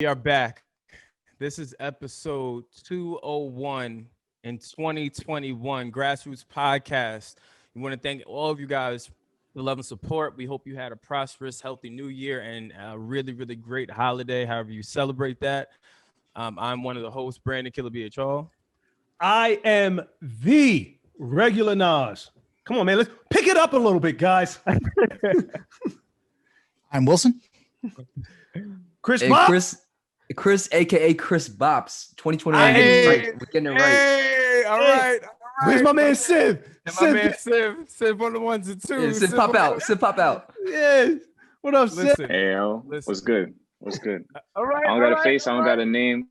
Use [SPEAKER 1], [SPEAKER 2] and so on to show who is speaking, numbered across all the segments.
[SPEAKER 1] We are back. This is episode 201 in 2021, Grassroots Podcast. We want to thank all of you guys for the love and support. We hope you had a prosperous, healthy new year and a really, really great holiday, however you celebrate that. I'm one of the hosts, Brandon Killabh Hall.
[SPEAKER 2] I am the regular Nas. Come on, man. Let's pick it up a little bit, guys.
[SPEAKER 3] I'm Wylson.
[SPEAKER 2] Chris
[SPEAKER 4] Hey,
[SPEAKER 2] Bops.
[SPEAKER 4] Chris, aka Chris Bops, 2021.
[SPEAKER 1] Hey,
[SPEAKER 4] We're getting it right.
[SPEAKER 1] Hey, all right.
[SPEAKER 2] Where's my man Siv?
[SPEAKER 1] And my man Siv on the ones and twos.
[SPEAKER 4] Yeah, Sid pop out. Sid pop out.
[SPEAKER 2] Yeah. What up, Siv?
[SPEAKER 1] Listen,
[SPEAKER 5] Hey, yo.
[SPEAKER 1] Listen.
[SPEAKER 5] What's good? What's good?
[SPEAKER 1] all right.
[SPEAKER 5] I don't got a face. I don't got a name.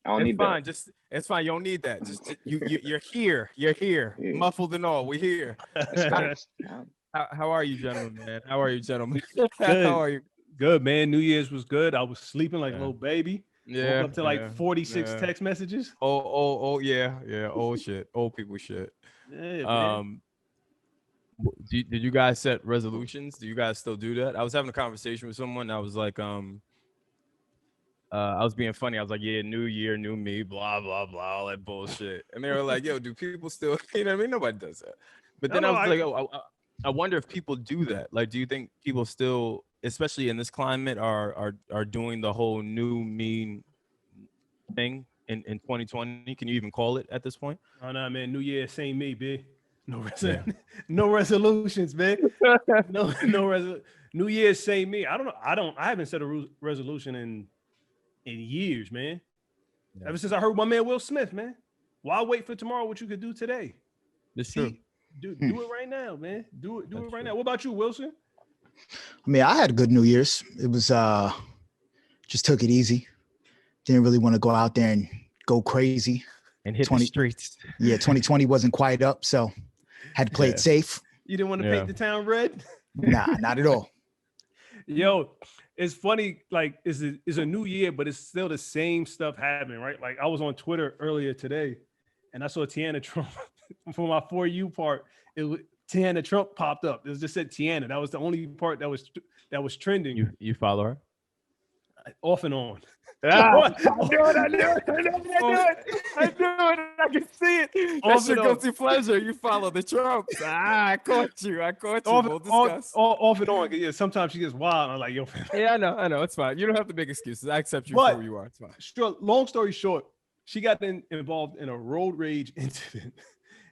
[SPEAKER 5] I don't
[SPEAKER 1] It's
[SPEAKER 5] need
[SPEAKER 1] fine.
[SPEAKER 5] that.
[SPEAKER 1] It's fine. You don't need that. Just you're here. You're here,
[SPEAKER 5] Yeah.
[SPEAKER 1] muffled and all. We're here.
[SPEAKER 5] That's good.
[SPEAKER 1] How are you, gentlemen? Man, how are you, gentlemen?
[SPEAKER 2] Good.
[SPEAKER 1] How are you?
[SPEAKER 2] Good, man. New Year's was good. I was sleeping like a little baby.
[SPEAKER 1] Yeah.
[SPEAKER 2] Woke up to like 46
[SPEAKER 1] yeah.
[SPEAKER 2] text messages.
[SPEAKER 1] Yeah. Old shit. Old people shit.
[SPEAKER 2] Yeah, man.
[SPEAKER 1] Did you guys set resolutions? Do you guys still do that? I was having a conversation with someone. I was like, I was being funny. I was like, yeah, new year, new me, blah, blah, blah, all that bullshit. And they were like, yo, do people still, you know what I mean? Nobody does that. But then I was like, oh, I wonder if people do that. Like, do you think people still, especially in this climate, are doing the whole new me thing in 2020? Can you even call it at this point?
[SPEAKER 2] Oh, no, man. New Year, same me, bitch. No resolutions, man. New Year, same me. I don't know. I haven't set a resolution in years, man. Yeah. Ever since I heard my man Will Smith, man. Why wait for tomorrow what you could do today?
[SPEAKER 1] It's true.
[SPEAKER 2] Do it right now, man. Do it right now. What about you, Wilson?
[SPEAKER 3] I mean, I had a good New Year's. It was just took it easy. Didn't really want to go out there and go crazy
[SPEAKER 1] and hit the streets.
[SPEAKER 3] Yeah, 2020 wasn't quite up, so had to play it safe.
[SPEAKER 2] You didn't want to paint the town red?
[SPEAKER 3] Nah, not at all.
[SPEAKER 2] Yo, it's funny, like it's a new year, but it's still the same stuff happening, right? Like I was on Twitter earlier today and I saw Teanna Trump for my For You part. Teanna Trump popped up. It just said Teanna. That was the only part that was trending.
[SPEAKER 1] You follow her?
[SPEAKER 2] Off and on.
[SPEAKER 1] I knew it. I can see it. That's your guilty pleasure. You follow the Trumps. I caught you. We'll discuss.
[SPEAKER 2] Off and on. Yeah, sometimes she gets wild. I'm like, yo.
[SPEAKER 1] Yeah, I know. It's fine. You don't have to make excuses. I accept you for who you are. It's fine.
[SPEAKER 2] Sure. Long story short, she got involved in a road rage incident,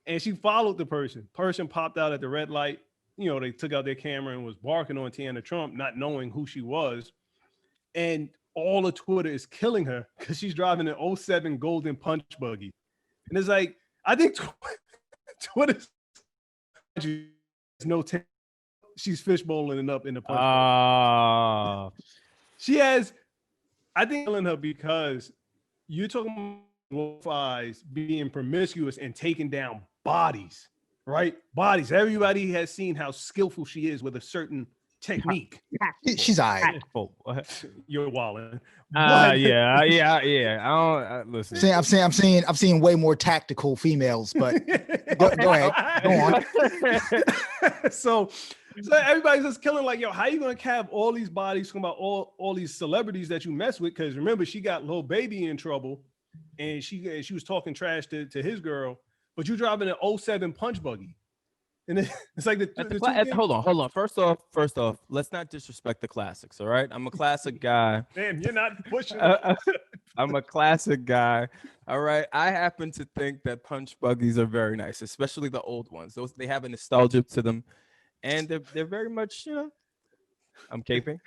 [SPEAKER 2] and she followed the person. Person popped out at the red light. You know, they took out their camera and was barking on Teanna Trump, not knowing who she was, and all of Twitter is killing her because she's driving an 07 golden punch buggy. And it's like, I think Twitter's no t- she's fishbowling up in the punch buggy. She has, I think, killing her because you're talking about guys being promiscuous and taking down bodies, right? Bodies. Everybody has seen how skillful she is with a certain technique.
[SPEAKER 3] She's all right.
[SPEAKER 2] You're wilding.
[SPEAKER 1] Yeah. I don't listen.
[SPEAKER 3] I'm seeing way more tactical females, but go ahead. Go on.
[SPEAKER 2] So everybody's just killing like, yo, how you gonna have all these bodies talking about all these celebrities that you mess with? Because remember, she got Lil Baby in trouble, and she was talking trash to his girl, but you driving an 07 punch buggy. And it's like
[SPEAKER 1] hold on. First off, let's not disrespect the classics. All right, I'm a classic guy.
[SPEAKER 2] Damn, you're not pushing.
[SPEAKER 1] I'm a classic guy. All right, I happen to think that punch buggies are very nice, especially the old ones. Those they have a nostalgia to them, and they're very much, you know. I'm caping.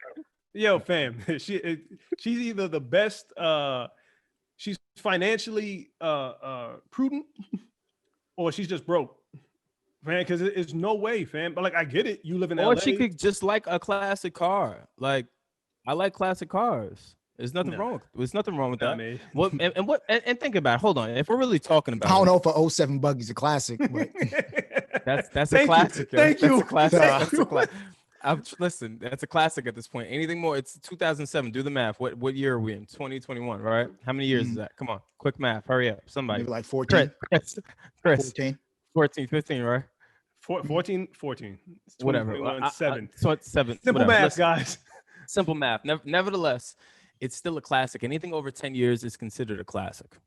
[SPEAKER 2] Yo, fam, she's either the best. She's financially prudent, or she's just broke. Man, because it's no way, fam. But like, I get it. You live in LA.
[SPEAKER 1] Or she could just like a classic car. Like, I like classic cars. There's nothing wrong. There's nothing wrong with that.
[SPEAKER 2] Man.
[SPEAKER 1] What and think about it. Hold on. If we're really talking about,
[SPEAKER 3] I don't know if a 07 buggy's a classic, but
[SPEAKER 1] that's a classic.
[SPEAKER 2] Thank you.
[SPEAKER 1] That's a classic. That's a classic. Listen, that's a classic at this point. Anything more? It's 2007. Do the math. What year are we in? 2021, right? How many years is that? Come on, quick math. Hurry up, somebody.
[SPEAKER 3] maybe like 14.
[SPEAKER 1] Chris.
[SPEAKER 3] 14.
[SPEAKER 1] 14, 15, right?
[SPEAKER 2] 14.
[SPEAKER 1] Whatever.
[SPEAKER 2] 7.
[SPEAKER 1] So it's 7.
[SPEAKER 2] Simple
[SPEAKER 1] whatever.
[SPEAKER 2] math,
[SPEAKER 1] Listen,
[SPEAKER 2] guys.
[SPEAKER 1] Simple math. Nevertheless, it's still a classic. Anything over 10 years is considered a classic.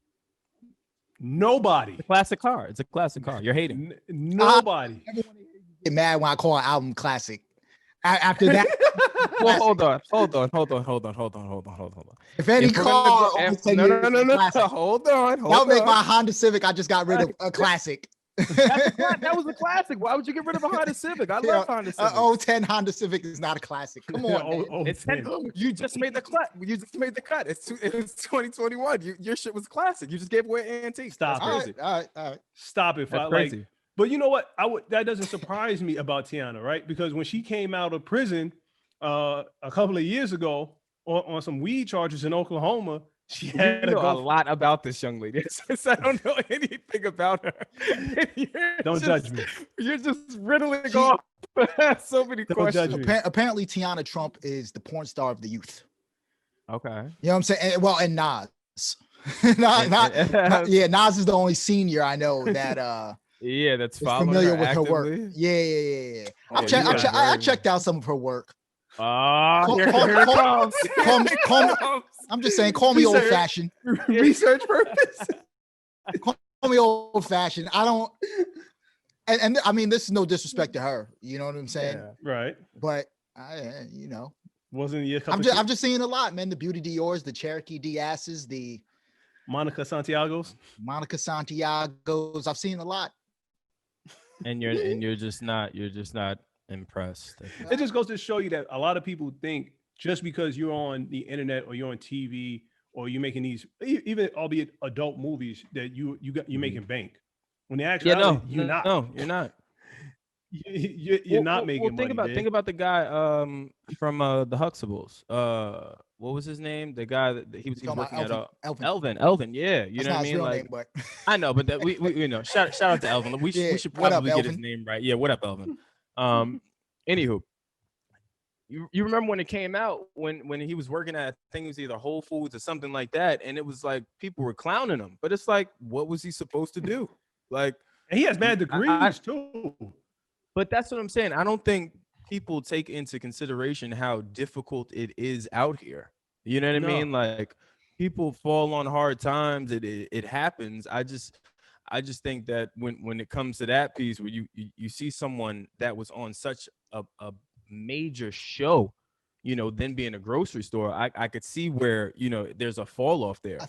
[SPEAKER 2] Nobody.
[SPEAKER 1] It's a classic car. It's a classic car. You're hating.
[SPEAKER 2] Nobody.
[SPEAKER 3] Everyone get mad when I call an album classic. After that,
[SPEAKER 1] Well, hold on.
[SPEAKER 3] if any
[SPEAKER 1] If we're
[SPEAKER 3] car
[SPEAKER 1] gonna
[SPEAKER 3] over
[SPEAKER 1] go-
[SPEAKER 3] 10
[SPEAKER 1] no,
[SPEAKER 3] years,
[SPEAKER 1] no,
[SPEAKER 3] is a classic.
[SPEAKER 1] hold on.
[SPEAKER 3] That would make my Honda Civic I just got rid of a classic.
[SPEAKER 1] That was a classic. Why would you get rid of a Honda Civic? I love Honda Civic.
[SPEAKER 3] 010 Honda Civic is not a classic. Come on, man.
[SPEAKER 1] It's you just made the cut. You just made the cut. It's 2021. Your shit was classic. You just gave away antique.
[SPEAKER 2] Stop.
[SPEAKER 1] That's crazy.
[SPEAKER 3] All right.
[SPEAKER 2] Stop it.
[SPEAKER 1] That's
[SPEAKER 2] Like,
[SPEAKER 1] crazy.
[SPEAKER 2] but you know what? That doesn't surprise me about Teanna, right? Because when she came out of prison a couple of years ago on some weed charges in Oklahoma, she had
[SPEAKER 1] You know a lot about this young lady. Since I don't know anything about her.
[SPEAKER 2] Don't judge me.
[SPEAKER 1] You're just riddling off so many
[SPEAKER 2] Don't judge
[SPEAKER 1] questions.
[SPEAKER 2] me.
[SPEAKER 3] Apparently, Teanna Trump is the porn star of the youth.
[SPEAKER 1] Okay.
[SPEAKER 3] You know what I'm saying? And Nas. Nas is the only senior I know that
[SPEAKER 1] Yeah, that's
[SPEAKER 3] is
[SPEAKER 1] following
[SPEAKER 3] familiar
[SPEAKER 1] her
[SPEAKER 3] with her work.
[SPEAKER 1] actively.
[SPEAKER 3] Yeah.
[SPEAKER 1] Oh,
[SPEAKER 3] I checked out some of her work.
[SPEAKER 1] Oh, here
[SPEAKER 3] Call-
[SPEAKER 1] it
[SPEAKER 3] call-
[SPEAKER 1] comes.
[SPEAKER 3] call me- I'm just saying, call me old fashioned.
[SPEAKER 2] Research purpose.
[SPEAKER 3] Call me old fashioned. I don't. And I mean, this is no disrespect to her. You know what I'm saying?
[SPEAKER 2] Right.
[SPEAKER 3] But
[SPEAKER 2] Wasn't your cup
[SPEAKER 3] I'm
[SPEAKER 2] of
[SPEAKER 3] just
[SPEAKER 2] tea?
[SPEAKER 3] I'm just seeing a lot, man. The Beauty Dior's, the Cherokee Diaz's, the
[SPEAKER 2] Monica Santiago's.
[SPEAKER 3] Monica Santiago's. I've seen a lot.
[SPEAKER 1] And you're just not impressed.
[SPEAKER 2] It just goes to show you that a lot of people think just because you're on the internet or you're on TV or you're making these even albeit adult movies that you're making bank. When the actuality you're not.
[SPEAKER 1] No, you're not.
[SPEAKER 2] You're not making money.
[SPEAKER 1] Think about the guy from the Huxtables. What was his name? The guy that he was working at Elvin. Yeah, you
[SPEAKER 3] That's
[SPEAKER 1] know what
[SPEAKER 3] not
[SPEAKER 1] I
[SPEAKER 3] his
[SPEAKER 1] mean.
[SPEAKER 3] real
[SPEAKER 1] Like
[SPEAKER 3] name, but
[SPEAKER 1] I know, but that we you know shout out to Elvin. We should
[SPEAKER 3] what up,
[SPEAKER 1] probably get his
[SPEAKER 3] Elvin?
[SPEAKER 1] name right. Yeah, what up, Elvin? Anywho, you remember when it came out when he was working at, I think it was either Whole Foods or something like that, and it was like people were clowning him, but it's like, what was he supposed to do? Like,
[SPEAKER 2] and he has mad degrees too.
[SPEAKER 1] But that's what I'm saying. I don't think people take into consideration how difficult it is out here. You know what I mean? Like, people fall on hard times. It happens. I just think that when it comes to that piece where you see someone that was on such a major show, you know, then being a grocery store, I could see where, you know, there's a fall off there. I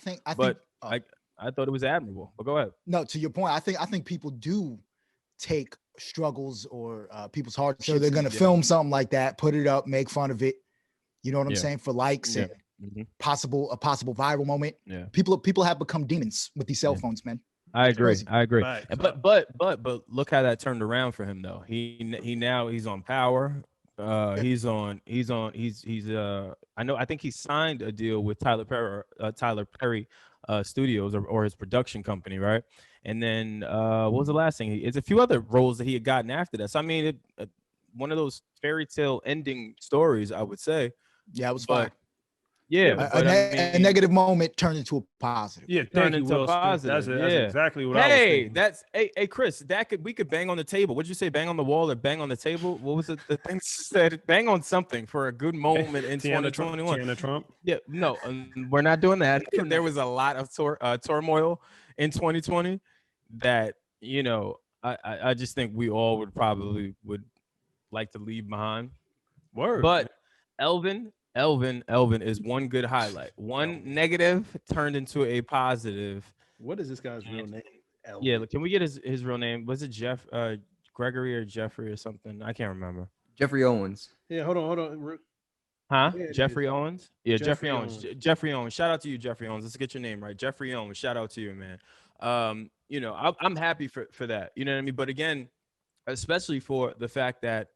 [SPEAKER 1] thought it was admirable. But go ahead.
[SPEAKER 3] No, to your point, I think people do take struggles or people's hardships. So they're gonna film something like that, put it up, make fun of it. You know what I'm saying? For likes and a possible viral moment. Yeah. People have become demons with these cell phones, man.
[SPEAKER 1] I agree.
[SPEAKER 2] Right.
[SPEAKER 1] But look how that turned around for him though. He's on Power. I think he signed a deal with Tyler Perry Studios or his production company, right? And then what was the last thing? It's a few other roles that he had gotten after that. So I mean, one of those fairy tale ending stories, I would say.
[SPEAKER 3] Yeah, it was fun.
[SPEAKER 1] Yeah,
[SPEAKER 3] a negative moment turned into a positive.
[SPEAKER 2] Yeah,
[SPEAKER 1] turned into a positive.
[SPEAKER 2] That's exactly what I was thinking.
[SPEAKER 1] Hey, Chris, we could bang on the table. What'd you say? Bang on the wall or bang on the table? What was it? The thing said bang on something for a good moment in 2021.
[SPEAKER 2] Teanna Trump.
[SPEAKER 1] Yeah, no, we're not doing that. There was a lot of turmoil in 2020 that, you know, I just think we all would like to leave behind.
[SPEAKER 2] Word.
[SPEAKER 1] But Elvin is one good highlight. One negative turned into a positive.
[SPEAKER 2] What is this guy's real name? Elvin.
[SPEAKER 1] Yeah, can we get his real name? Was it Gregory or Jeffrey or something? I can't remember.
[SPEAKER 4] Jeffrey Owens.
[SPEAKER 2] Yeah, hold on.
[SPEAKER 1] Huh?
[SPEAKER 2] Yeah,
[SPEAKER 1] Jeffrey Owens? Yeah, Jeffrey Owens.
[SPEAKER 2] Owens.
[SPEAKER 1] Jeffrey Owens. Shout out to you, Jeffrey Owens. Let's get your name right. Jeffrey Owens. Shout out to you, man. You know, I'm happy for that. You know what I mean? But again, especially for the fact that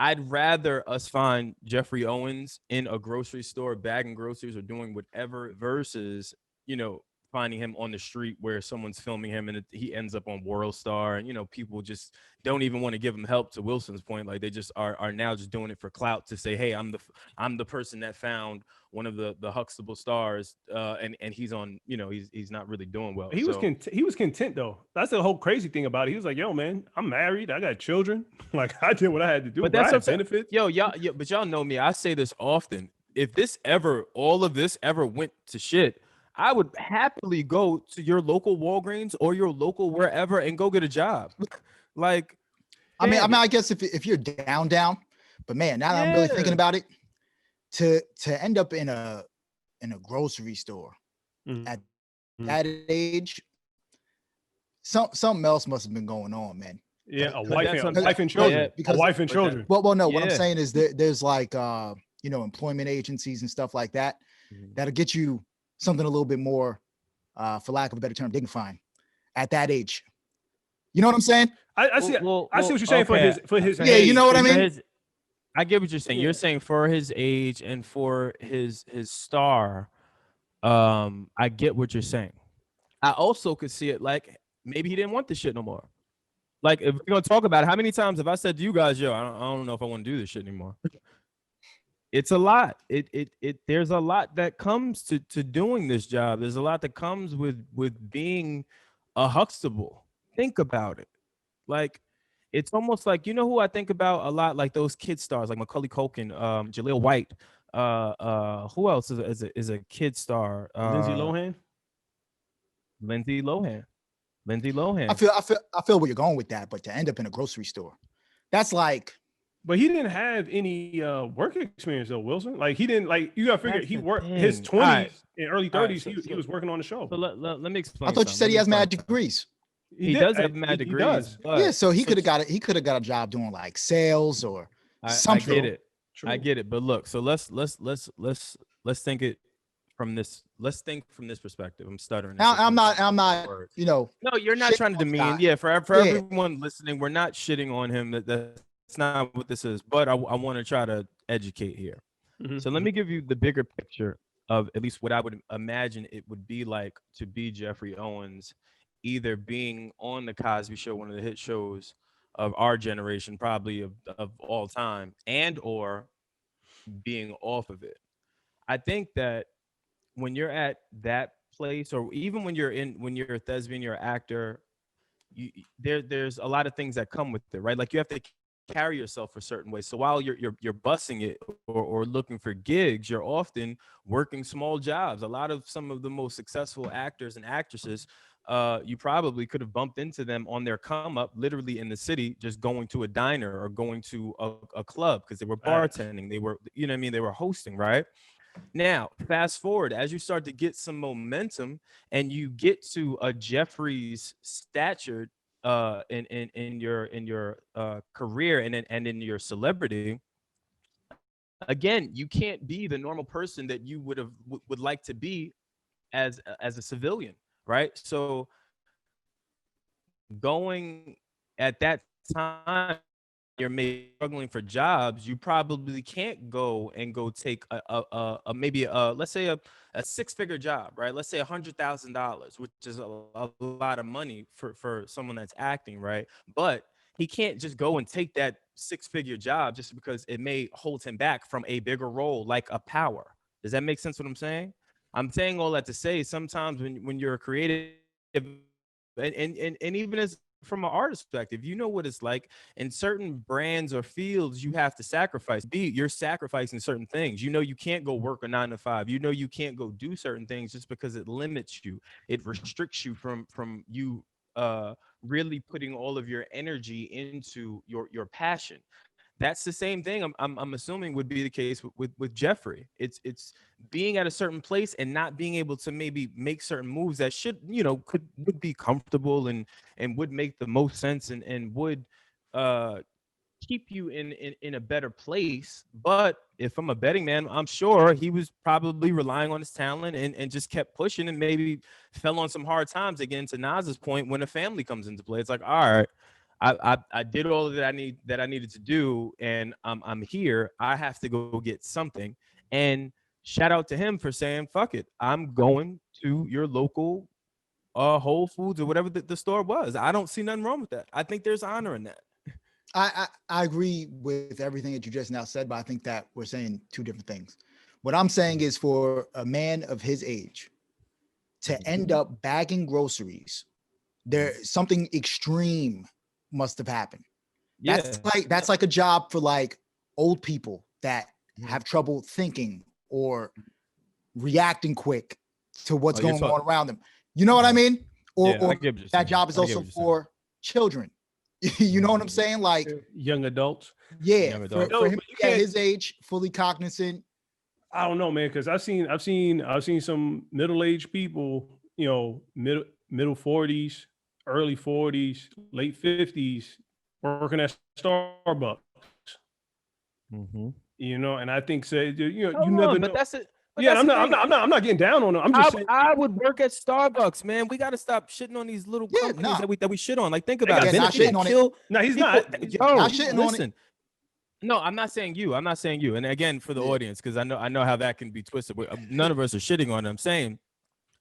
[SPEAKER 1] I'd rather us find Jeffrey Owens in a grocery store bagging groceries or doing whatever versus, you know, finding him on the street where someone's filming him and he ends up on World Star, and, you know, people just don't even want to give him help, to Wilson's point. Like, they just are now just doing it for clout to say, hey, I'm the person that found one of the Huxtable stars, and he's on, you know, he's not really doing well.
[SPEAKER 2] He was content though. That's the whole crazy thing about it. He was like, yo, man, I'm married, I got children. Like, I did what I had to do.
[SPEAKER 1] But that's
[SPEAKER 2] what benefits.
[SPEAKER 1] Yo, but y'all know me. I say this often. if all of this ever went to shit, I would happily go to your local Walgreens or your local wherever and go get a job. Like,
[SPEAKER 3] I mean, I guess if you're down, but man, now that I'm really thinking about it, to end up in a grocery store at that age, something else must have been going on, man.
[SPEAKER 2] Yeah, a wife and children.
[SPEAKER 3] Because
[SPEAKER 2] a wife and children.
[SPEAKER 3] Well, no. What I'm saying is there's like employment agencies and stuff like that that'll get you something a little bit more, for lack of a better term, dignifying at that age. You know what I'm saying?
[SPEAKER 2] I see. I see what you're saying for his.
[SPEAKER 3] Yeah, you know what I mean.
[SPEAKER 1] I get what you're saying. You're saying for his age and for his star. I get what you're saying. I also could see it like maybe he didn't want this shit no more. Like, if we're gonna talk about it, how many times have I said to you guys, yo, I don't know if I want to do this shit anymore. It's a lot. There's a lot that comes to doing this job. There's a lot that comes with being a Huxtable. Think about it. Like, it's almost like, you know who I think about a lot, like those kid stars, like Macaulay Culkin, Jaleel White. Who else is a kid star?
[SPEAKER 2] Lindsay Lohan.
[SPEAKER 1] Lindsay Lohan.
[SPEAKER 3] I feel where you're going with that, but to end up in a grocery store, that's like.
[SPEAKER 2] But he didn't have any work experience though, Wilson. Like, he didn't, like, you gotta figure he worked his 20s and early 30s. He was working on the show.
[SPEAKER 1] So let me explain.
[SPEAKER 3] I thought you said he has mad degrees.
[SPEAKER 1] He does have mad degrees.
[SPEAKER 3] Yeah, so he could have got it. He could have got a job doing like sales or something.
[SPEAKER 1] I get it. True. I get it. But look, so let's think it from this. Let's think from this perspective. I'm stuttering.
[SPEAKER 3] Now, I'm not. You know.
[SPEAKER 1] No, you're not trying to demean. Yeah, for everyone listening, we're not shitting on him. That's not what this is. But I want to try to educate here. Mm-hmm. So let me give you the bigger picture of at least what I would imagine it would be like to be Jeffrey Owens, either being on the Cosby Show, one of the hit shows of our generation, probably of all time, and or being off of it. I think that when you're at that place, or even when you're a thespian, you're an actor, there's a lot of things that come with it, right? Like, you have to carry yourself a certain way. So while you're bussing it or looking for gigs, you're often working small jobs. Some of the most successful actors and actresses, you probably could have bumped into them on their come up, literally in the city, just going to a diner or going to a club because they were bartending. They were, you know what I mean? They were hosting, right? Now, fast forward, as you start to get some momentum and you get to a Jeffrey's stature in your career and in your celebrity, again, you can't be the normal person that you would like to be as a civilian. Right. So going at that time, you're maybe struggling for jobs. You probably can't go take maybe let's say a 6-figure job, right? Let's say $100,000, which is a lot of money for someone that's acting, right? But he can't just go and take that 6-figure job just because it may hold him back from a bigger role, like a Power. Does that make sense what I'm saying? I'm saying all that to say sometimes when you're a creative and even as from an artist perspective, you know what it's like in certain brands or fields. You have to sacrifice. You're sacrificing certain things. You know, you can't go work a 9-to-5. You know, you can't go do certain things just because it limits you. It restricts you from you really putting all of your energy into your passion. That's the same thing I'm assuming would be the case with Jeffrey. It's being at a certain place and not being able to maybe make certain moves that would be comfortable and would make the most sense and would keep you in a better place. But if I'm a betting man, I'm sure he was probably relying on his talent and just kept pushing and maybe fell on some hard times. Again, to Nas's point, when a family comes into play, it's like, all right, I did all that I needed to do, and I'm here. I have to go get something. And shout out to him for saying, fuck it, I'm going to your local Whole Foods or whatever the store was. I don't see nothing wrong with that. I think there's honor in that.
[SPEAKER 3] I agree with everything that you just now said, but I think that we're saying two different things. What I'm saying is, for a man of his age to end up bagging groceries, there's something extreme must have happened. Yeah. That's like a job for like old people that have trouble thinking or reacting quick to what's
[SPEAKER 1] you're
[SPEAKER 3] going
[SPEAKER 1] talking-
[SPEAKER 3] on around them. You know what I mean? Or,
[SPEAKER 1] Yeah, I
[SPEAKER 3] or
[SPEAKER 1] get what you're
[SPEAKER 3] that
[SPEAKER 1] saying.
[SPEAKER 3] job is
[SPEAKER 1] I get
[SPEAKER 3] also
[SPEAKER 1] what you're saying.
[SPEAKER 3] for children. You know what I'm saying? Like,
[SPEAKER 2] Young adults.
[SPEAKER 3] yeah,
[SPEAKER 1] Young
[SPEAKER 3] for
[SPEAKER 1] adults.
[SPEAKER 2] No,
[SPEAKER 3] him
[SPEAKER 2] but you
[SPEAKER 3] to be at
[SPEAKER 2] can't-
[SPEAKER 3] his age, fully cognizant.
[SPEAKER 2] I don't know, man, because I've seen some middle-aged people, you know, middle 40s, early 40s, late 50s, working at Starbucks.
[SPEAKER 1] Mhm.
[SPEAKER 2] You know, and I think say you know,
[SPEAKER 1] Hold
[SPEAKER 2] you never
[SPEAKER 1] on,
[SPEAKER 2] know.
[SPEAKER 1] but that's it. But
[SPEAKER 2] Yeah,
[SPEAKER 1] that's the thing.
[SPEAKER 2] I'm not getting down on them. I'm just saying.
[SPEAKER 1] I would work at Starbucks, man. We got to stop shitting on these little
[SPEAKER 3] Yeah,
[SPEAKER 1] companies
[SPEAKER 3] nah.
[SPEAKER 1] that we shit on. Like, think
[SPEAKER 2] They
[SPEAKER 1] about
[SPEAKER 2] got
[SPEAKER 1] it.
[SPEAKER 3] Yeah, not
[SPEAKER 1] People
[SPEAKER 3] shitting on it.
[SPEAKER 1] kill.
[SPEAKER 2] No, he's
[SPEAKER 1] people,
[SPEAKER 2] not.
[SPEAKER 1] Yo,
[SPEAKER 3] Not shitting on it.
[SPEAKER 1] listen. No, I'm not saying you. I'm not saying you. And again, for the
[SPEAKER 3] Yeah.
[SPEAKER 1] audience, because I know how that can be twisted. None of us are shitting on it. I'm saying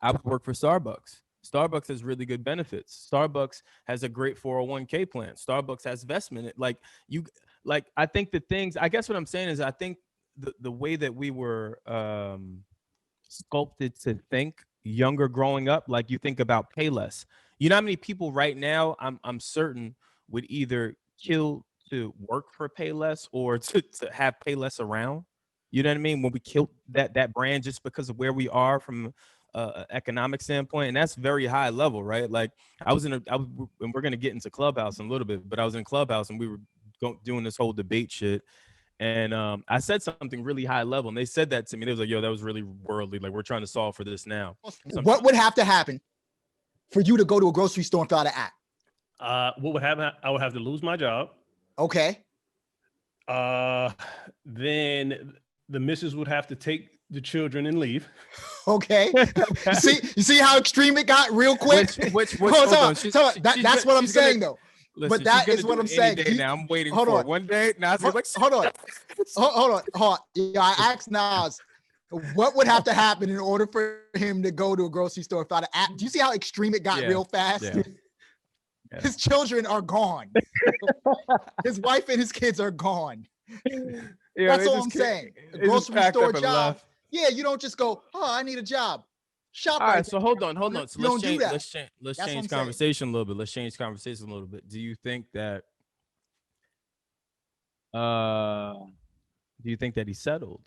[SPEAKER 1] I would work for Starbucks. Starbucks has really good benefits. Starbucks has a great 401k plan. Starbucks has investment. I think the things. I guess what I'm saying is I think the way that we were sculpted to think younger growing up, like you think about Payless. You know how many people right now I'm certain would either kill to work for Payless or to have Payless around. You know what I mean? When we killed that brand just because of where we are from an economic standpoint, and that's very high level, right? Like and we're gonna get into Clubhouse in a little bit, but I was in Clubhouse and we were doing this whole debate shit. And I said something really high level, and they said that to me. They was like, "Yo, that was really worldly. Like, we're trying to solve for this now."
[SPEAKER 3] What would have to happen for you to go to a grocery store and fill out an app?
[SPEAKER 2] What would happen? I would have to lose my job.
[SPEAKER 3] Okay.
[SPEAKER 2] Then the missus would have to take the children and leave.
[SPEAKER 3] Okay. you see how extreme it got real quick?
[SPEAKER 1] Which
[SPEAKER 3] Hold on. That's what I'm saying though.
[SPEAKER 1] Listen,
[SPEAKER 3] But that
[SPEAKER 1] she's
[SPEAKER 3] is
[SPEAKER 1] gonna
[SPEAKER 3] what
[SPEAKER 1] do
[SPEAKER 3] I'm
[SPEAKER 1] it
[SPEAKER 3] saying.
[SPEAKER 1] any day now. I'm waiting
[SPEAKER 3] hold
[SPEAKER 1] for
[SPEAKER 3] on.
[SPEAKER 1] it. One day. Nas is like,
[SPEAKER 3] hold on. Hold on. Yeah, I asked Nas, what would have to happen in order for him to go to a grocery store without an app? Do you see how extreme it got
[SPEAKER 1] Yeah.
[SPEAKER 3] real fast?
[SPEAKER 1] Yeah. Yeah.
[SPEAKER 3] His children are gone. His wife and his kids are gone.
[SPEAKER 1] Yeah,
[SPEAKER 3] That's
[SPEAKER 1] they
[SPEAKER 3] all
[SPEAKER 1] just
[SPEAKER 3] I'm
[SPEAKER 1] ca-
[SPEAKER 3] saying. A
[SPEAKER 1] they just
[SPEAKER 3] grocery
[SPEAKER 1] packed
[SPEAKER 3] store
[SPEAKER 1] up and
[SPEAKER 3] job.
[SPEAKER 1] left.
[SPEAKER 3] Yeah, you don't just go, oh, I need a job. Shop
[SPEAKER 1] All
[SPEAKER 3] right
[SPEAKER 1] right, so hold on. So
[SPEAKER 3] You
[SPEAKER 1] let's
[SPEAKER 3] don't do
[SPEAKER 1] change.
[SPEAKER 3] that.
[SPEAKER 1] Let's
[SPEAKER 3] That's what I'm
[SPEAKER 1] change
[SPEAKER 3] saying.
[SPEAKER 1] conversation a little bit. Let's change conversation a little bit. Do you think that? Do you think that he settled,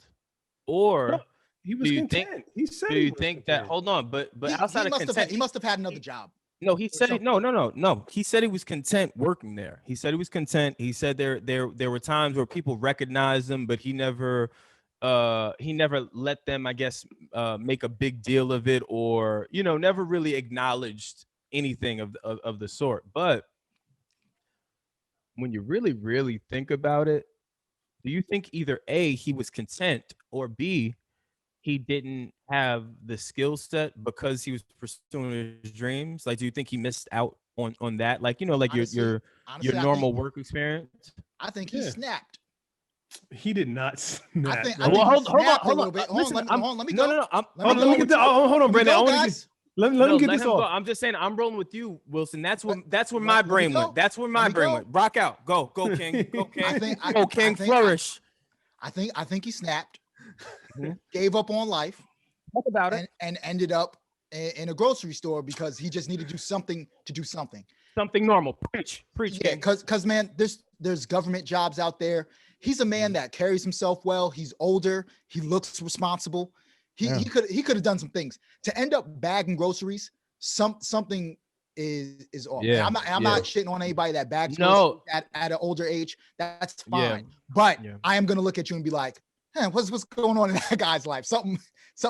[SPEAKER 1] or
[SPEAKER 2] No, he was
[SPEAKER 1] do you
[SPEAKER 2] content.
[SPEAKER 1] think?
[SPEAKER 2] He said
[SPEAKER 1] Do
[SPEAKER 2] he
[SPEAKER 1] you
[SPEAKER 2] was
[SPEAKER 1] think that?
[SPEAKER 2] content.
[SPEAKER 1] Hold on, but outside of content,
[SPEAKER 3] he must have had another job.
[SPEAKER 1] no, he said
[SPEAKER 3] something.
[SPEAKER 1] no. He said he was content working there. He said he was content. He said there were times where people recognized him, but he never let them, I guess, make a big deal of it, or never really acknowledged anything of the sort. But when you really think about it, do you think either A, he was content, or B, he didn't have the skill set because he was pursuing his dreams? Like, do you think he missed out on that? Like, like
[SPEAKER 3] Honestly,
[SPEAKER 1] your normal work experience?
[SPEAKER 3] I think he
[SPEAKER 2] Yeah.
[SPEAKER 3] snapped.
[SPEAKER 2] He did not snap.
[SPEAKER 3] I think
[SPEAKER 2] bro.
[SPEAKER 3] he
[SPEAKER 1] hold
[SPEAKER 3] snapped
[SPEAKER 1] on.
[SPEAKER 3] a little bit. Hold on, let me
[SPEAKER 1] No,
[SPEAKER 3] go.
[SPEAKER 1] no, no.
[SPEAKER 3] Let me
[SPEAKER 2] Let me get this. Hold on, Brandon. I want to
[SPEAKER 3] guys.
[SPEAKER 2] let
[SPEAKER 1] No,
[SPEAKER 2] him get
[SPEAKER 1] let
[SPEAKER 2] this
[SPEAKER 1] him go.
[SPEAKER 2] off.
[SPEAKER 1] I'm just saying, I'm rolling with you, Wilson. That's where
[SPEAKER 3] Let
[SPEAKER 1] my
[SPEAKER 3] me
[SPEAKER 1] brain
[SPEAKER 3] go.
[SPEAKER 1] went. That's where
[SPEAKER 3] Let
[SPEAKER 1] my
[SPEAKER 3] me
[SPEAKER 1] brain
[SPEAKER 3] go.
[SPEAKER 1] went. Rock out. Go, King. Go, King. Go, King. Flourish.
[SPEAKER 3] I think he snapped,
[SPEAKER 1] Mhm.
[SPEAKER 3] gave up on life,
[SPEAKER 1] Talk about it.
[SPEAKER 3] and ended up in a grocery store because he just needed to do something to do something.
[SPEAKER 1] Something normal. Preach,
[SPEAKER 3] Yeah,
[SPEAKER 1] King.
[SPEAKER 3] because man, there's government jobs out there. He's a man that carries himself well. He's older. He looks responsible. He could have done some things. To end up bagging groceries, something is off.
[SPEAKER 1] Yeah,
[SPEAKER 3] I'm not shitting on anybody that bags
[SPEAKER 1] No.
[SPEAKER 3] groceries at an older age. That's
[SPEAKER 1] Yeah.
[SPEAKER 3] fine. But
[SPEAKER 1] Yeah.
[SPEAKER 3] I am gonna look at you and be like, what's going on in that guy's life? Something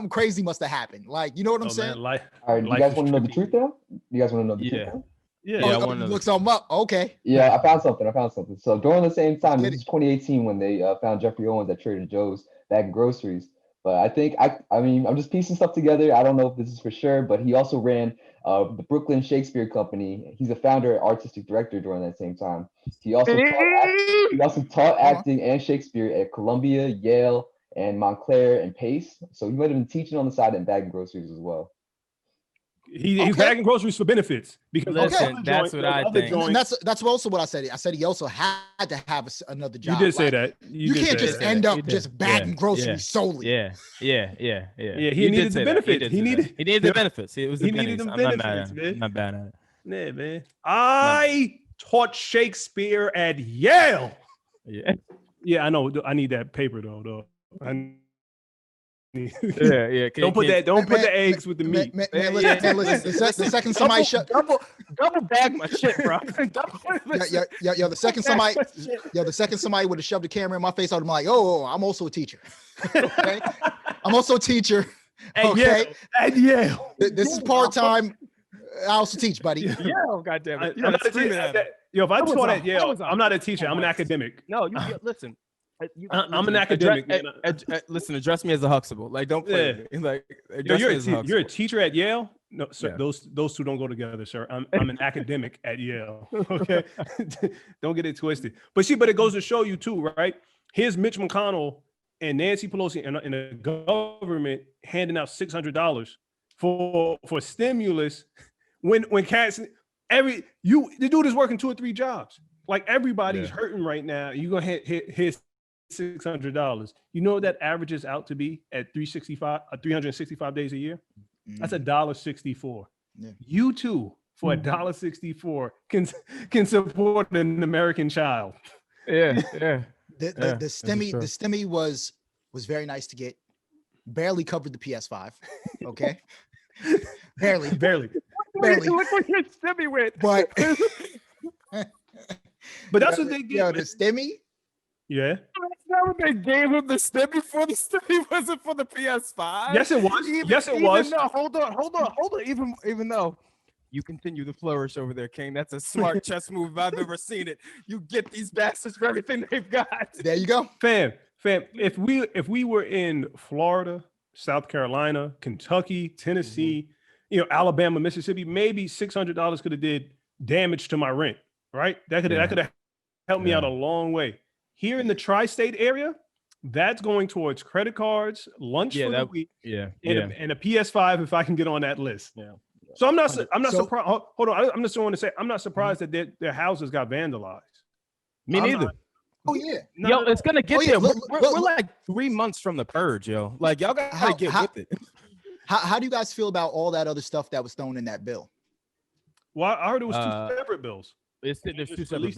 [SPEAKER 3] crazy must have happened. Like, you know what I'm saying?
[SPEAKER 2] Man, life,
[SPEAKER 6] All right, do you
[SPEAKER 2] life
[SPEAKER 6] guys
[SPEAKER 2] is
[SPEAKER 6] want to know the
[SPEAKER 2] tricky.
[SPEAKER 6] truth though? You guys want to know the
[SPEAKER 1] Yeah.
[SPEAKER 6] truth? Though?
[SPEAKER 2] Yeah.
[SPEAKER 1] Yeah, I
[SPEAKER 3] Oh,
[SPEAKER 1] wanna
[SPEAKER 3] you
[SPEAKER 1] know
[SPEAKER 3] look
[SPEAKER 1] the
[SPEAKER 3] something up. Okay.
[SPEAKER 6] Yeah, I found something. So during the same time,
[SPEAKER 3] Get
[SPEAKER 6] this is 2018 when they found Jeffrey Owens at Trader Joe's bagging groceries. But I mean, I'm just piecing stuff together. I don't know if this is for sure, but he also ran the Brooklyn Shakespeare Company. He's a founder and artistic director during that same time. He also taught acting and Shakespeare at Columbia, Yale, and Montclair and Pace. So he might have been teaching on the side and bagging groceries as well.
[SPEAKER 2] He's
[SPEAKER 3] Okay.
[SPEAKER 2] bagging groceries for benefits because
[SPEAKER 1] Listen,
[SPEAKER 2] other
[SPEAKER 1] that's
[SPEAKER 2] joint-
[SPEAKER 1] what I
[SPEAKER 2] other
[SPEAKER 1] think.
[SPEAKER 3] And
[SPEAKER 2] joints-
[SPEAKER 3] that's also what I said. I said he also had to have another
[SPEAKER 2] You
[SPEAKER 3] job.
[SPEAKER 2] did say
[SPEAKER 3] Like,
[SPEAKER 2] that.
[SPEAKER 3] You
[SPEAKER 2] did
[SPEAKER 3] can't
[SPEAKER 2] say
[SPEAKER 3] just
[SPEAKER 2] that.
[SPEAKER 3] end
[SPEAKER 1] You
[SPEAKER 3] up
[SPEAKER 1] did.
[SPEAKER 3] just bagging
[SPEAKER 1] Yeah,
[SPEAKER 3] groceries
[SPEAKER 1] yeah,
[SPEAKER 3] solely.
[SPEAKER 1] Yeah.
[SPEAKER 2] Yeah,
[SPEAKER 1] You
[SPEAKER 2] he
[SPEAKER 1] did
[SPEAKER 2] needed
[SPEAKER 1] say
[SPEAKER 2] the
[SPEAKER 1] that.
[SPEAKER 2] benefits.
[SPEAKER 1] He needed the benefits. It was the
[SPEAKER 2] He needed
[SPEAKER 1] pennies.
[SPEAKER 2] them
[SPEAKER 1] I'm not mad
[SPEAKER 2] benefits,
[SPEAKER 1] at
[SPEAKER 2] man.
[SPEAKER 1] it. I'm not bad at it.
[SPEAKER 2] Yeah, man. I taught Shakespeare at Yale.
[SPEAKER 1] Yeah.
[SPEAKER 2] Yeah, I know. I need that paper though. I
[SPEAKER 1] Yeah.
[SPEAKER 2] Don't put the eggs with the meat.
[SPEAKER 3] Man, listen, the second somebody
[SPEAKER 1] double bag my shit, bro.
[SPEAKER 3] The second somebody would have shoved the camera in my face, I'd be like, oh, I'm also a teacher. Okay, I'm also a teacher. Okay,
[SPEAKER 2] at Yale.
[SPEAKER 3] This is part time. I also teach, buddy.
[SPEAKER 1] Yeah, goddamn it.
[SPEAKER 2] If I taught at Yale, I'm not a teacher. I'm an academic.
[SPEAKER 1] No, listen.
[SPEAKER 2] I'm an academic.
[SPEAKER 1] Listen, address me as a Huxtable. Like, don't play with me. Like,
[SPEAKER 2] you're a teacher at Yale. No, sir. Yeah. Those two don't go together, sir. I'm an academic at Yale. Okay, don't get it twisted. But it goes to show you too, right? Here's Mitch McConnell and Nancy Pelosi and the government handing out $600 for stimulus when cats the dude is working 2 or 3 jobs. Like, everybody's hurting right now. You gonna hit $600. You know what that averages out to be at 365 days a year? That's $1.64. Yeah. You too, for $1.64 can support an American child.
[SPEAKER 1] Yeah.
[SPEAKER 3] The stimmy was very nice to get. Barely covered the PS5. Okay. barely.
[SPEAKER 1] Look what your stimmy went.
[SPEAKER 3] But
[SPEAKER 2] that's what they get.
[SPEAKER 3] Yo, the stimmy.
[SPEAKER 2] Yeah.
[SPEAKER 1] That's not what they gave him the stimmy for. The stimmy wasn't for the PS5.
[SPEAKER 2] Yes, it was. It was.
[SPEAKER 1] No, hold on. Even though you continue to flourish over there, King. That's a smart chess move if I've ever seen it. You get these bastards for everything they've got.
[SPEAKER 3] There you go.
[SPEAKER 2] Fam. If we were in Florida, South Carolina, Kentucky, Tennessee, Alabama, Mississippi, maybe $600 could have did damage to my rent. Right? That could have helped me out a long way. Here in the tri-state area, that's going towards credit cards, lunch for the week, and a PS5 if I can get on that list. Yeah. So I'm not surprised. Hold on, I'm just going to say I'm not surprised that their houses got vandalized.
[SPEAKER 1] Me neither.
[SPEAKER 3] Oh yeah.
[SPEAKER 1] Yo, it's gonna get there. We're like 3 months from the purge, yo. Like, y'all gotta get with it.
[SPEAKER 3] How do you guys feel about all that other stuff that was thrown in that bill?
[SPEAKER 2] Well, I heard it was 2 separate bills.
[SPEAKER 1] There's 2 separate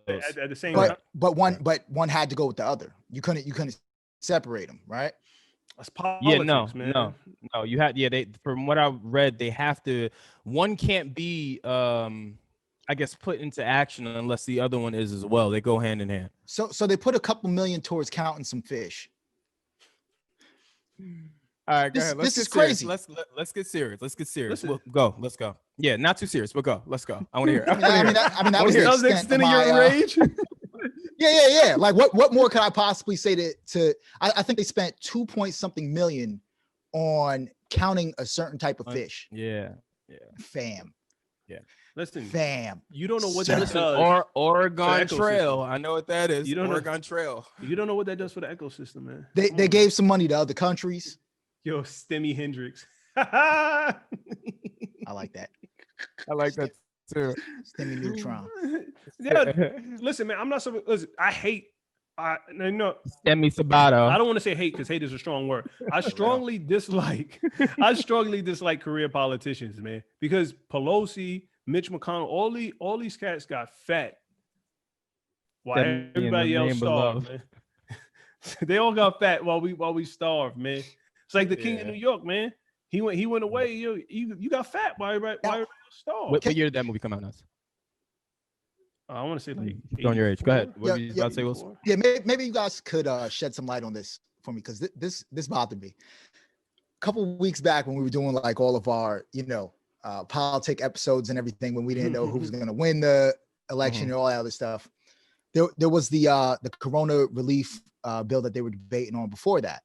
[SPEAKER 2] at the same time.
[SPEAKER 3] But one had to go with the other. You couldn't separate them, right?
[SPEAKER 2] That's politics, man.
[SPEAKER 1] No. You had they, from what I read, they have to. One can't be I guess put into action unless the other one is as well. They go hand in hand.
[SPEAKER 3] So they put a couple million towards counting some fish.
[SPEAKER 1] All right, go ahead.
[SPEAKER 3] This is crazy.
[SPEAKER 1] Let's get serious. Let's go. Yeah, not too serious, but go. Let's go. I want to hear.
[SPEAKER 3] That was the extent of your rage. Yeah. Like, what more could I possibly say to? I think they spent 2 point something million on counting a certain type of fish.
[SPEAKER 1] Yeah.
[SPEAKER 3] Fam.
[SPEAKER 1] Yeah.
[SPEAKER 2] Listen,
[SPEAKER 3] fam.
[SPEAKER 2] You don't know what that does.
[SPEAKER 1] Oregon Trail. I know what that is. Oregon Trail.
[SPEAKER 2] You don't know what that does for the ecosystem, man.
[SPEAKER 3] They gave some money to other countries.
[SPEAKER 2] Yo, Stimmy Hendrix.
[SPEAKER 3] I like that.
[SPEAKER 1] I like that too.
[SPEAKER 3] Stimmy Neutron.
[SPEAKER 2] Yeah, listen, man. I'm not so. Listen, I hate.
[SPEAKER 1] Stimmy Sabato.
[SPEAKER 2] I don't want to say hate because hate is a strong word. I strongly dislike. Career politicians, man, because Pelosi, Mitch McConnell, all these cats got fat. While everybody else starved, man. They all got fat while we starved, man. It's like the king of New York, man. He went away. You got fat while everybody else starved.
[SPEAKER 1] What year did that movie come out?
[SPEAKER 2] I want to say like
[SPEAKER 1] on your age. Go ahead. What were you about to say, Wilson?
[SPEAKER 3] Yeah, maybe you guys could shed some light on this for me because this bothered me. A couple of weeks back when we were doing like all of our politic episodes and everything, when we didn't know who was going to win the election and all that other stuff, there was the corona relief bill that they were debating on before that.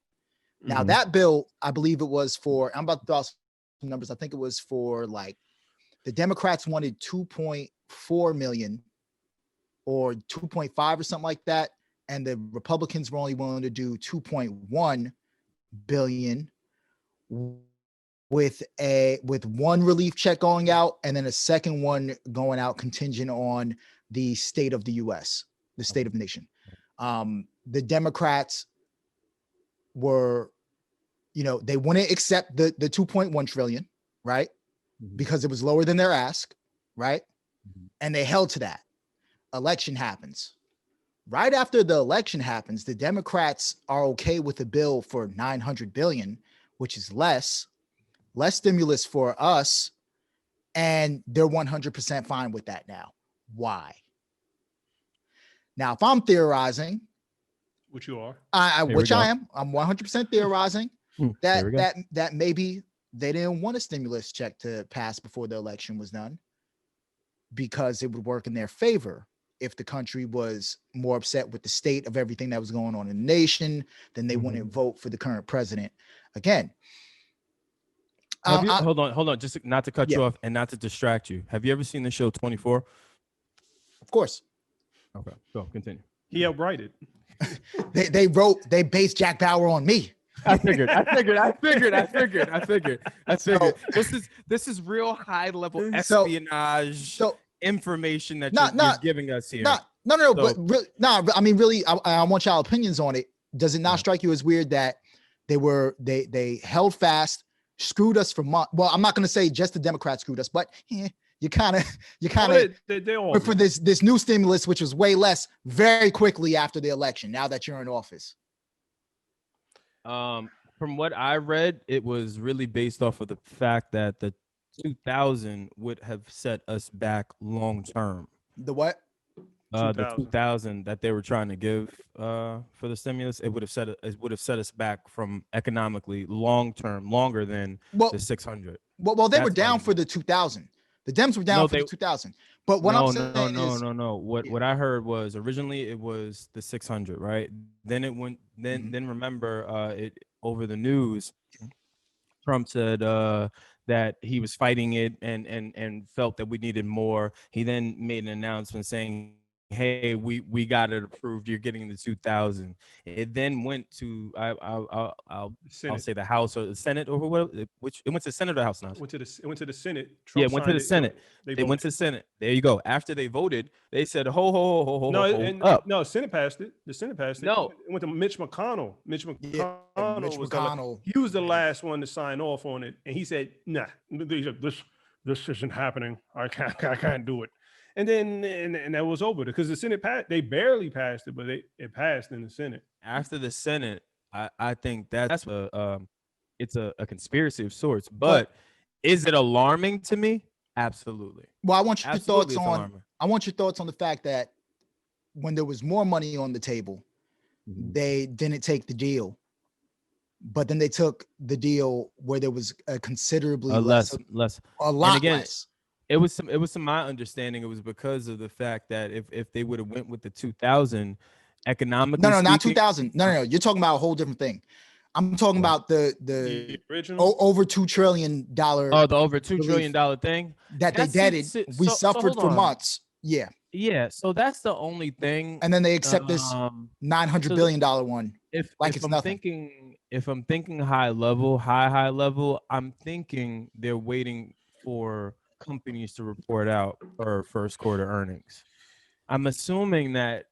[SPEAKER 3] Now that bill, I believe it was for, I'm about to throw out some numbers. I think it was for like the Democrats wanted 2.4 million or 2.5 or something like that. And the Republicans were only willing to do 2.1 billion with one relief check going out and then a second one going out contingent on the state of the US, the state of the nation. The Democrats were, they wouldn't accept the 2.1 trillion, right? Because it was lower than their ask, right? And they held to that. Election happens. Right after the election happens, the Democrats are okay with a bill for $900 billion, which is less stimulus for us, and they're 100% fine with that now. Why? Now, if I'm theorizing,
[SPEAKER 2] Which you are.
[SPEAKER 3] which I am, I'm 100% theorizing
[SPEAKER 1] There we go.
[SPEAKER 3] that maybe they didn't want a stimulus check to pass before the election was done because it would work in their favor if the country was more upset with the state of everything that was going on in the nation, then they wouldn't vote for the current president again.
[SPEAKER 1] Hold on, just not to cut
[SPEAKER 3] Yeah.
[SPEAKER 1] you off and not to distract you. Have you ever seen the show 24?
[SPEAKER 3] Of course.
[SPEAKER 1] Okay, go continue.
[SPEAKER 2] He outrighted.
[SPEAKER 3] They based Jack Bauer on me.
[SPEAKER 1] I figured. This is real high level espionage information that you're giving us here.
[SPEAKER 3] I mean, really, I want y'all opinions on it. Does it not strike you as weird that they held fast, screwed us for months? Well, I'm not going to say just the Democrats screwed us, but you kind of went for this new stimulus, which was way less, very quickly after the election. Now that you're in office.
[SPEAKER 1] From what I read, it was really based off of the fact that the 2000 would have set us back long term.
[SPEAKER 3] The what?
[SPEAKER 1] The 2000 that they were trying to give for the stimulus, it would have set us back from economically long term, longer than the 600.
[SPEAKER 3] Well, they were down for the 2000. The Dems were down for the 2000. But what I'm saying is
[SPEAKER 1] no. What I heard was originally it was the 600, right? Then it went. Then remember, it over the news, Trump said that he was fighting it and felt that we needed more. He then made an announcement saying, hey, we got it approved. You're getting the 2000. It then went to I'll say the House or the Senate or whatever. Which it went to the Senate or the House now.
[SPEAKER 2] It went to the Senate.
[SPEAKER 1] Trump it went to the Senate. They went to the Senate. There you go. After they voted, they said,
[SPEAKER 2] No, Senate passed it. The Senate passed it.
[SPEAKER 1] No,
[SPEAKER 2] it went to Mitch McConnell. Mitch
[SPEAKER 3] McConnell.
[SPEAKER 2] He was the last one to sign off on it, and he said, "Nah, this isn't happening. I can't do it." And then and that was over because the Senate passed. They barely passed it, but it passed in the Senate.
[SPEAKER 1] After the Senate, I think that's it's a conspiracy of sorts. But is it alarming to me? Absolutely.
[SPEAKER 3] Well, I want your thoughts on the fact that when there was more money on the table, they didn't take the deal. But then they took the deal where there was a considerably a lot less.
[SPEAKER 1] It was some my understanding. It was because of the fact that if they would have went with the 2000 economically.
[SPEAKER 3] No, not 2000. No. You're talking about a whole different thing. I'm talking about the original over $2 trillion.
[SPEAKER 1] Oh, the over $2 trillion thing
[SPEAKER 3] that they debted. We suffered for months. Yeah.
[SPEAKER 1] Yeah. So that's the only thing.
[SPEAKER 3] And then they accept this $900 billion one.
[SPEAKER 1] If I'm thinking high level, I'm thinking they're waiting for companies to report out for first quarter earnings. I'm assuming that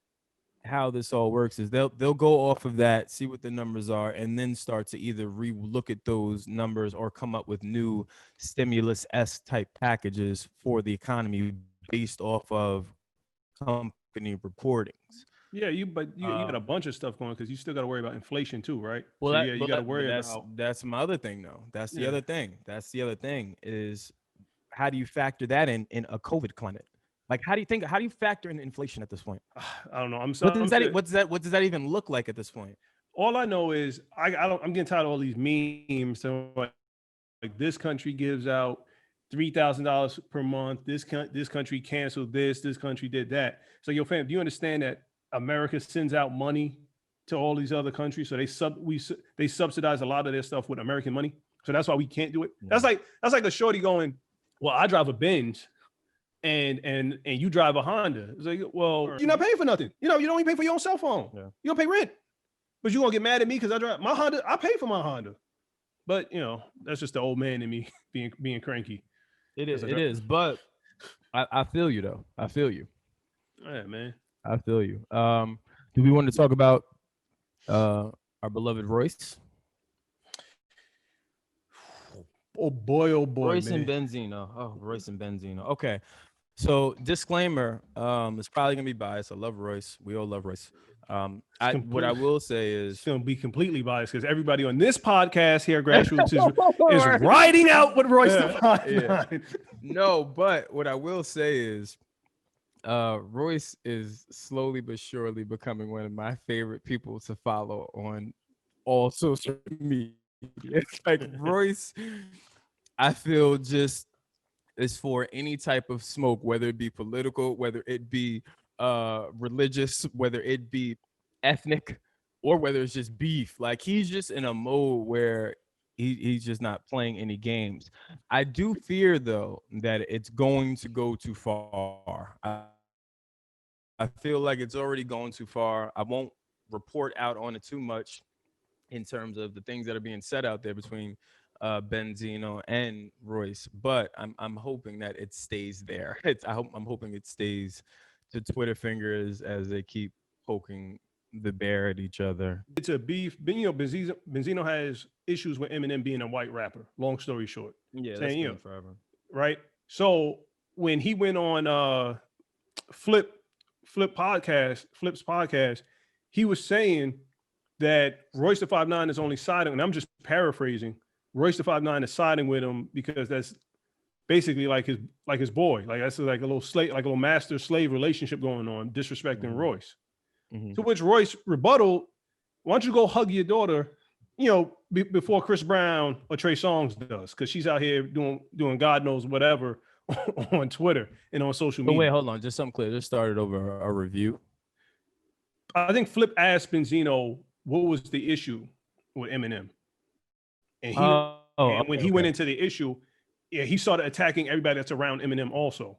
[SPEAKER 1] how this all works is they'll go off of that, see what the numbers are, and then start to either re-look at those numbers or come up with new stimulus-esque type packages for the economy based off of company reportings.
[SPEAKER 2] Yeah, you got a bunch of stuff going because you still got to worry about inflation too, right?
[SPEAKER 1] Well,
[SPEAKER 2] so you got to worry about.
[SPEAKER 1] That's my other thing, though. That's the other thing. That's the other thing is how do you factor that in a COVID climate? Like, how do you factor in inflation at this point?
[SPEAKER 2] I don't know.
[SPEAKER 1] What does that even look like at this point?
[SPEAKER 2] All I know is I'm getting tired of all these memes. So like this country gives out $3,000 per month. This country canceled this. This country did that. So, yo, fam, do you understand that America sends out money to all these other countries? So they subsidize a lot of their stuff with American money. So that's why we can't do it. That's like a shorty going, well, I drive a Benz. And you drive a Honda. It's like, well, you're not paying for nothing. You don't even pay for your own cell phone. Yeah. You don't pay rent. But you're gonna get mad at me because I drive my Honda. I pay for my Honda. But that's just the old man in me being cranky.
[SPEAKER 1] It is. But I feel you though. I feel you.
[SPEAKER 2] Yeah, man.
[SPEAKER 1] I feel you. Do we want to talk about our beloved Royce?
[SPEAKER 2] Oh boy,
[SPEAKER 1] Royce and Benzino. Okay. So disclaimer, it's probably gonna be biased. I love Royce. We all love Royce. What I will say
[SPEAKER 2] It's
[SPEAKER 1] is
[SPEAKER 2] going to be completely biased because everybody on this podcast here, Grassroots, is riding out with Royce the 5'9".
[SPEAKER 1] no, but what I will say is Royce is slowly but surely becoming one of my favorite people to follow on all social media. Like Royce, I feel just is for any type of smoke, whether it be political, whether it be religious, whether it be ethnic, or whether it's just beef. Like he's just in a mode where he's just not playing any games. I do fear though that it's going to go too far. I feel like it's already gone too far. I won't report out on it too much in terms of the things that are being said out there between Benzino and Royce, but I'm hoping that it stays there. I'm hoping it stays to Twitter fingers as they keep poking the bear at each other.
[SPEAKER 2] It's a beef. Benzino has issues with Eminem being a white rapper. Long story short.
[SPEAKER 1] Yeah,
[SPEAKER 2] saying,
[SPEAKER 1] that's been forever.
[SPEAKER 2] Right. So when he went on Flip's podcast, he was saying that Royce the 5'9" is only siding, and I'm just paraphrasing. Royce the 5'9" is siding with him because that's basically like his boy. Like that's like a little master slave relationship going on, disrespecting Royce. To which Royce rebuttal, why don't you go hug your daughter, before Chris Brown or Trey Songz does, because she's out here doing God knows whatever on Twitter and on social media.
[SPEAKER 1] But wait, hold on, just something clear. Just started over a review.
[SPEAKER 2] I think Flip asked Benzino what was the issue with Eminem, and when he went into the issue, he started attacking everybody that's around Eminem also.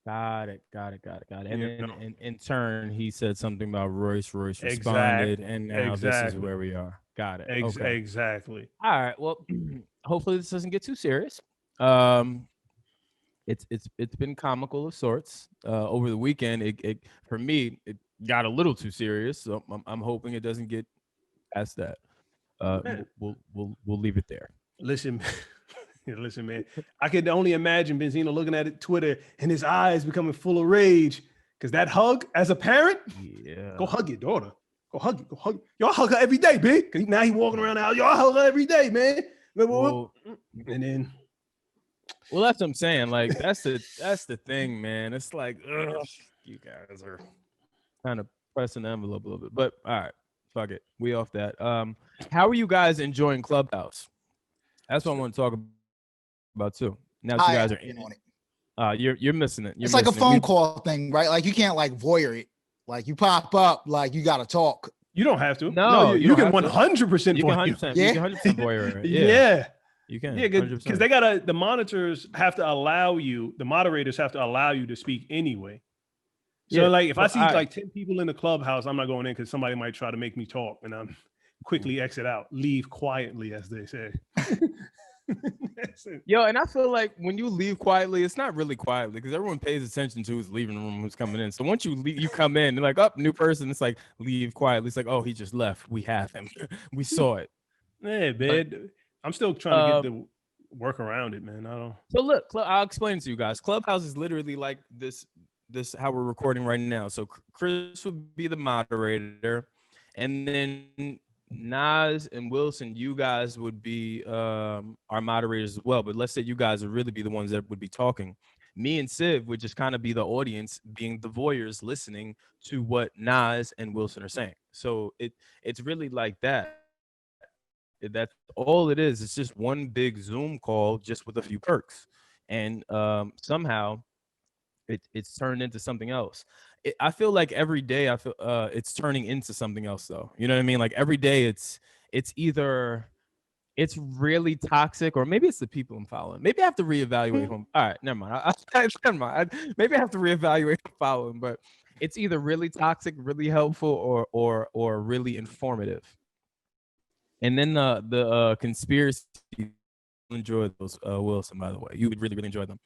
[SPEAKER 1] Got it. And then in turn, he said something about Royce. Royce responded, and now this is where we are. Got it.
[SPEAKER 2] Exactly.
[SPEAKER 1] All right. Well, hopefully this doesn't get too serious. It's been comical of sorts. Over the weekend, it for me it got a little too serious. So I'm hoping it doesn't get past that. We'll leave it there.
[SPEAKER 2] Listen, man. I could only imagine Benzino looking at Twitter and his eyes becoming full of rage because that hug, as a parent, go hug your daughter. Go hug. Y'all hug her every day, big. Cause now he walking around the house. Y'all hug her every day, man. And then,
[SPEAKER 1] well, that's what I'm saying. Like that's the thing, man. It's like, ugh, you guys are kind of pressing the envelope a little bit. But all right, fuck it. We off that. How are you guys enjoying Clubhouse? That's what I want to talk about too. Now that you guys are in on it. You're missing it.
[SPEAKER 3] It's like a phone call thing, right? Like you can't like voyeur it. Like you pop up, like you gotta talk.
[SPEAKER 2] You don't have to.
[SPEAKER 1] No,
[SPEAKER 2] you can 100%.
[SPEAKER 1] You can 100%.
[SPEAKER 3] Yeah.
[SPEAKER 1] You can 100% voyeur it.
[SPEAKER 2] Yeah.
[SPEAKER 1] You can.
[SPEAKER 2] Yeah, because the monitors have to allow you. The moderators have to allow you to speak anyway. So like if I see like 10 people in the clubhouse, I'm not going in because somebody might try to make me talk, and I'm quickly exit out, leave quietly, as they say.
[SPEAKER 1] Yo, and I feel like when you leave quietly, it's not really quietly because everyone pays attention to who's leaving the room, who's coming in. So once you leave, you come in, and like, oh, new person. It's like leave quietly. It's like, oh, he just left. We have him. We saw it.
[SPEAKER 2] Yeah, man. I'm still trying to get the work around it, man. I don't.
[SPEAKER 1] So look, I'll explain it to you guys. Clubhouse is literally like this how we're recording right now. So Chris would be the moderator, and then Nas and Wylson, you guys would be our moderators as well. But let's say you guys would really be the ones that would be talking. Me and Civ would just kind of be the audience, being the voyeurs, listening to what Nas and Wylson are saying. So it's really like that. That's all it is. It's just one big Zoom call, just with a few perks, and somehow it's turned into something else. I feel like every day it's turning into something else, though. You know what I mean? Like every day it's either it's really toxic, or maybe it's the people I'm following. Maybe I have to reevaluate whom. All right, never mind. Never mind. Maybe I have to reevaluate who I'm following, but it's either really toxic, really helpful, or really informative. And then the conspiracy, enjoy those, Wylson, by the way. You would really, really enjoy them.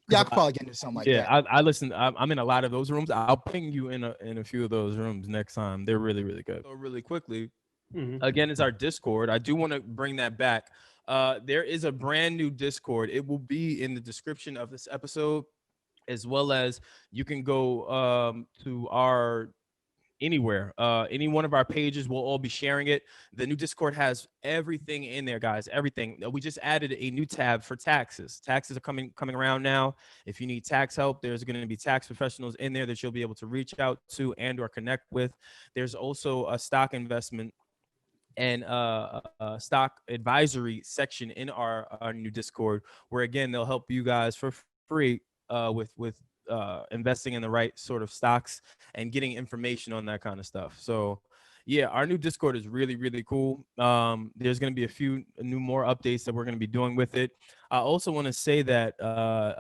[SPEAKER 3] Yeah, I could probably get into something like that.
[SPEAKER 1] Yeah, I listen. I'm in a lot of those rooms. I'll ping you in a few of those rooms next time. They're really, really good. So really quickly, again, it's our Discord. I do want to bring that back. There is a brand new Discord. It will be in the description of this episode. as well as you can go to our anywhere. Any one of our pages, we'll all be sharing it. The new Discord has everything in there, guys. Everything. We just added a new tab for taxes. Taxes are coming around now. If you need tax help, there's going to be tax professionals in there that you'll be able to reach out to and or connect with. There's also a stock investment and a stock advisory section in our new Discord, where again they'll help you guys for free with investing in the right sort of stocks and getting information on that kind of stuff. So yeah, our new Discord is really, really cool. There's going to be a few more updates that we're going to be doing with it. I also want to say that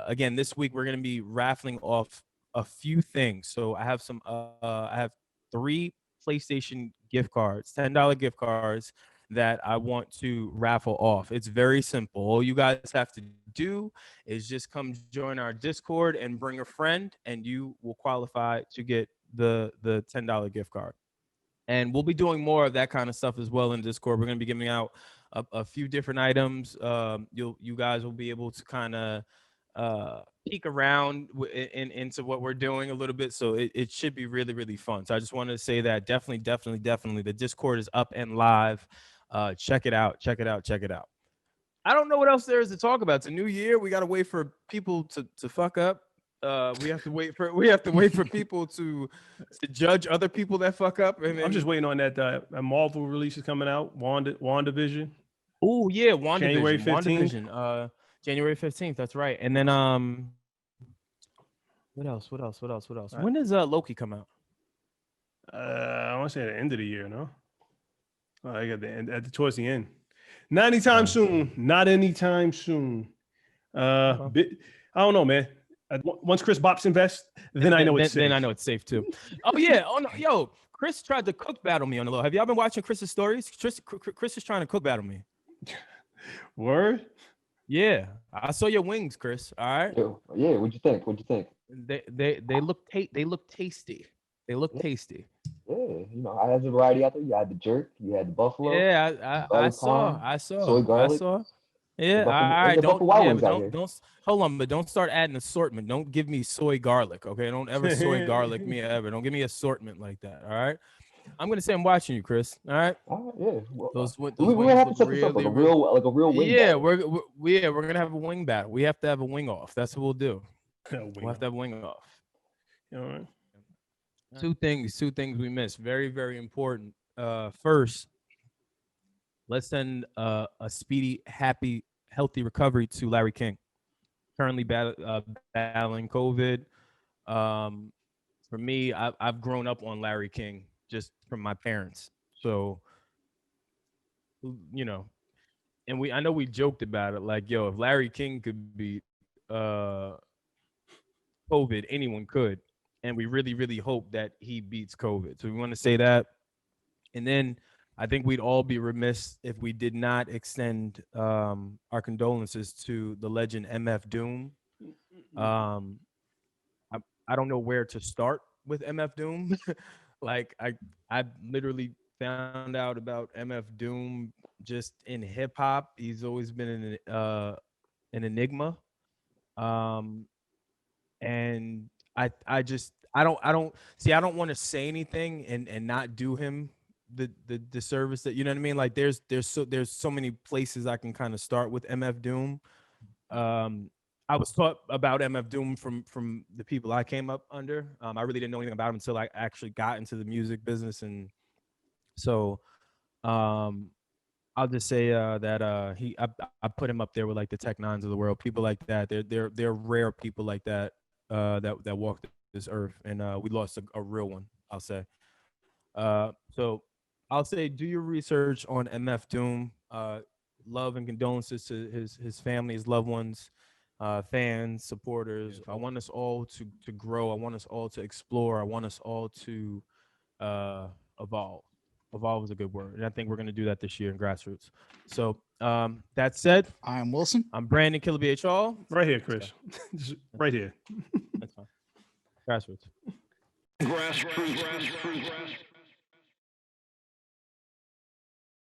[SPEAKER 1] again, this week we're going to be raffling off a few things. So I have I have 3 PlayStation gift cards, $10 gift cards that I want to raffle off. It's very simple. All you guys have to do is just come join our Discord and bring a friend, and you will qualify to get the $10 gift card. And we'll be doing more of that kind of stuff as well in Discord. We're going to be giving out a few different items. You guys will be able to kind of peek around into what we're doing a little bit. So it should be really, really fun. So I just wanted to say that definitely the Discord is up and live. Check it out. I don't know what else there is to talk about. It's a new year. We got to wait for people to fuck up. We have to wait for people to judge other people that fuck up. And
[SPEAKER 2] I'm just waiting on that Marvel release is coming out. WandaVision.
[SPEAKER 1] Oh yeah, WandaVision.
[SPEAKER 2] January 15th.
[SPEAKER 1] WandaVision. January 15th. That's right. And then what else? When does Loki come out?
[SPEAKER 2] I want to say at the end of the year, no? I got the end towards the end. Not anytime soon. Not anytime soon. I don't know, man. Once Chris Bops invests, then I know it's safe.
[SPEAKER 1] Then I know it's safe too. Oh yeah. Oh no, yo, Chris tried to cook battle me on the low. Have y'all been watching Chris's stories? Chris is trying to cook battle me.
[SPEAKER 2] Word?
[SPEAKER 1] Yeah, I saw your wings, Chris. All right.
[SPEAKER 6] Yeah, what'd you think?
[SPEAKER 1] They look tasty. They look tasty.
[SPEAKER 6] Yeah, you know, I had the variety out there. You had the jerk, you had the buffalo.
[SPEAKER 1] Yeah, I saw.
[SPEAKER 6] Soy garlic.
[SPEAKER 1] Yeah, all right. Don't hold on, but don't start adding assortment. Don't give me soy garlic, okay? Don't ever soy garlic me ever. Don't give me assortment like that. All right. I'm gonna say I'm watching you, Chris. All right.
[SPEAKER 6] Yeah. Well,
[SPEAKER 1] those
[SPEAKER 6] we have to set this up like a real wing.
[SPEAKER 1] Yeah,
[SPEAKER 6] battle.
[SPEAKER 1] we're gonna have a wing battle. We have to have a wing off. That's what we'll do. We'll have to have a wing off.
[SPEAKER 2] All right.
[SPEAKER 1] Two things we missed. Very, very important. First, let's send a speedy, happy, healthy recovery to Larry King, currently battling COVID. For me, I've grown up on Larry King just from my parents. So, you know, and I know we joked about it, like, yo, if Larry King could beat COVID, anyone could. And we really, really hope that he beats COVID. So we want to say that. And then I think we'd all be remiss if we did not extend our condolences to the legend MF Doom. I don't know where to start with MF Doom. Like I literally found out about MF Doom just in hip hop. He's always been an enigma. And I don't want to say anything and not do him the service that, you know what I mean? Like there's so many places I can kind of start with MF Doom. I was taught about MF Doom from the people I came up under. I really didn't know anything about him until I actually got into the music business. And so I'll just say that I put him up there with like the Tech Nines of the world, people like that. They're rare people like that that walk this earth, and we lost a real one, I'll say. So I'll say do your research on MF Doom. Love and condolences to his family, his loved ones, fans, supporters. I want us all to grow. I want us all to explore. I want us all to evolve. Evolve is a good word, and I think we're going to do that this year in Grassroots. So that said,
[SPEAKER 3] I'm Wylson.
[SPEAKER 1] I'm Brandon Killabh Hall.
[SPEAKER 2] Right here, Chris. Right here.
[SPEAKER 1] That's fine. Grassroots.
[SPEAKER 7] Grassroots.